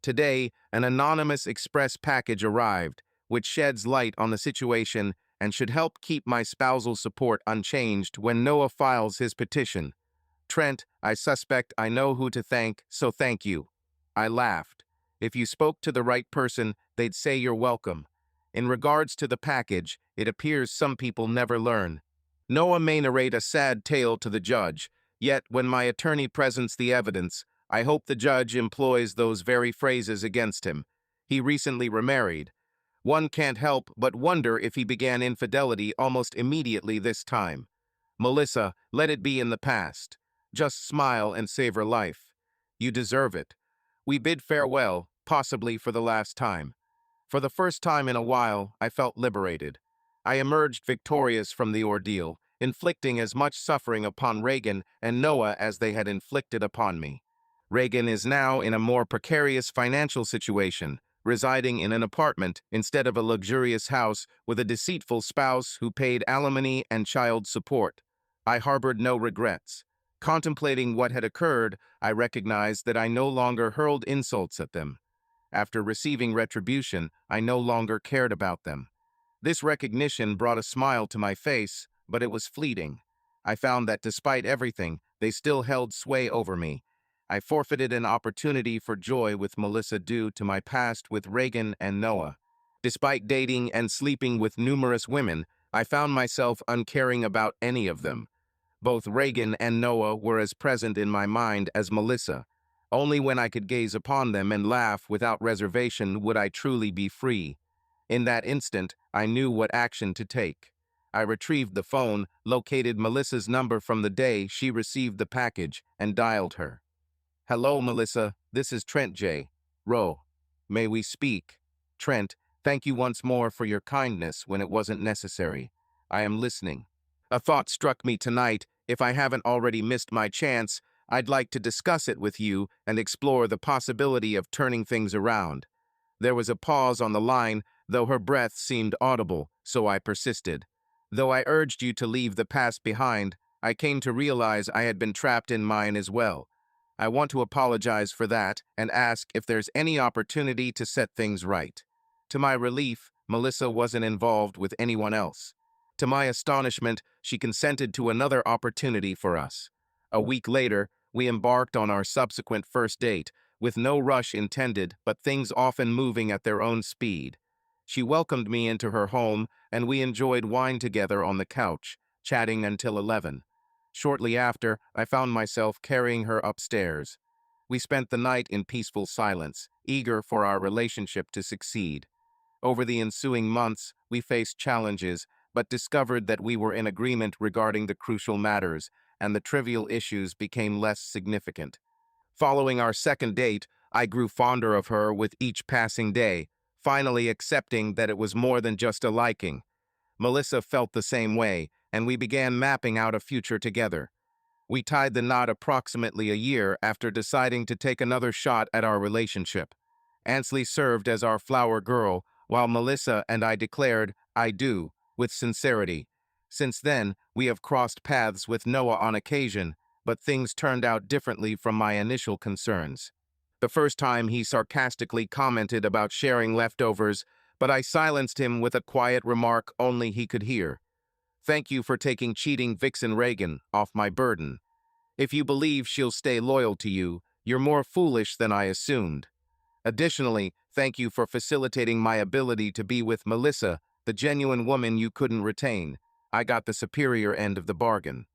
S1: Today, an anonymous express package arrived, which sheds light on the situation and should help keep my spousal support unchanged when Noah files his petition. Trent, I suspect I know who to thank, so thank you. I laughed. If you spoke to the right person, they'd say you're welcome. In regards to the package, it appears some people never learn. Noah may narrate a sad tale to the judge, yet when my attorney presents the evidence, I hope the judge employs those very phrases against him. He recently remarried. One can't help but wonder if he began infidelity almost immediately this time. Melissa, let it be in the past. Just smile and savor life. You deserve it. We bid farewell, possibly for the last time. For the first time in a while, I felt liberated. I emerged victorious from the ordeal, inflicting as much suffering upon Reagan and Noah as they had inflicted upon me. Reagan is now in a more precarious financial situation, residing in an apartment instead of a luxurious house with a deceitful spouse who paid alimony and child support. I harbored no regrets. Contemplating what had occurred, I recognized that I no longer hurled insults at them. After receiving retribution, I no longer cared about them. This recognition brought a smile to my face, but it was fleeting. I found that despite everything, they still held sway over me. I forfeited an opportunity for joy with Melissa due to my past with Reagan and Noah. Despite dating and sleeping with numerous women, I found myself uncaring about any of them. Both Reagan and Noah were as present in my mind as Melissa. Only when I could gaze upon them and laugh without reservation would I truly be free. In that instant, I knew what action to take. I retrieved the phone, located Melissa's number from the day she received the package, and dialed her. "Hello, Melissa. This is Trent J. Rowe. May we speak? Trent, thank you once more for your kindness when it wasn't necessary. I am listening. A thought struck me tonight. If I haven't already missed my chance, I'd like to discuss it with you and explore the possibility of turning things around." There was a pause on the line, though her breath seemed audible, so I persisted. "Though I urged you to leave the past behind, I came to realize I had been trapped in mine as well. I want to apologize for that and ask if there's any opportunity to set things right." To my relief, Melissa wasn't involved with anyone else. To my astonishment, she consented to another opportunity for us. A week later, we embarked on our subsequent first date, with no rush intended, but things often moving at their own speed. She welcomed me into her home, and we enjoyed wine together on the couch, chatting until 11. Shortly after, I found myself carrying her upstairs. We spent the night in peaceful silence, eager for our relationship to succeed. Over the ensuing months, we faced challenges, but discovered that we were in agreement regarding the crucial matters, and the trivial issues became less significant. Following our second date, I grew fonder of her with each passing day, finally accepting that it was more than just a liking. Melissa felt the same way, and we began mapping out a future together. We tied the knot approximately a year after deciding to take another shot at our relationship. Ansley served as our flower girl, while Melissa and I declared, "I do," with sincerity. Since then, we have crossed paths with Noah on occasion, but things turned out differently from my initial concerns. The first time he sarcastically commented about sharing leftovers, but I silenced him with a quiet remark only he could hear. "Thank you for taking cheating Vixen Reagan off my burden. If you believe she'll stay loyal to you, you're more foolish than I assumed. Additionally, thank you for facilitating my ability to be with Melissa, the genuine woman you couldn't retain. I got the superior end of the bargain."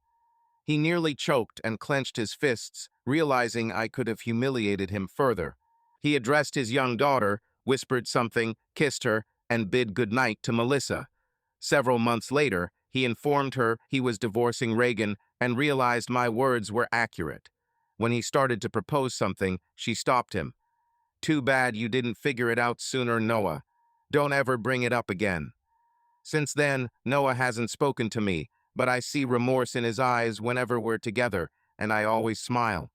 S1: He nearly choked and clenched his fists, realizing I could have humiliated him further. He addressed his young daughter, whispered something, kissed her, and bid goodnight to Melissa. Several months later, he informed her he was divorcing Reagan and realized my words were accurate. When he started to propose something, she stopped him. "Too bad you didn't figure it out sooner, Noah. Don't ever bring it up again." Since then, Noah hasn't spoken to me, but I see remorse in his eyes whenever we're together, and I always smile.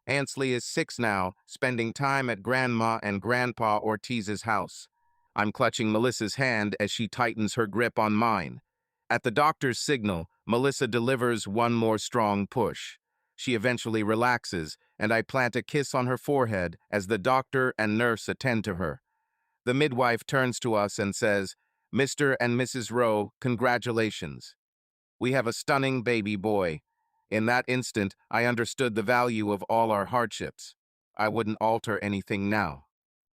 S1: Ansley is 6 now, spending time at Grandma and Grandpa Ortiz's house. I'm clutching Melissa's hand as she tightens her grip on mine. At the doctor's signal, Melissa delivers one more strong push. She eventually relaxes, and I plant a kiss on her forehead as the doctor and nurse attend to her. The midwife turns to us and says, "Mr. and Mrs. Rowe, congratulations. We have a stunning baby boy." In that instant, I understood the value of all our hardships. I wouldn't alter anything now.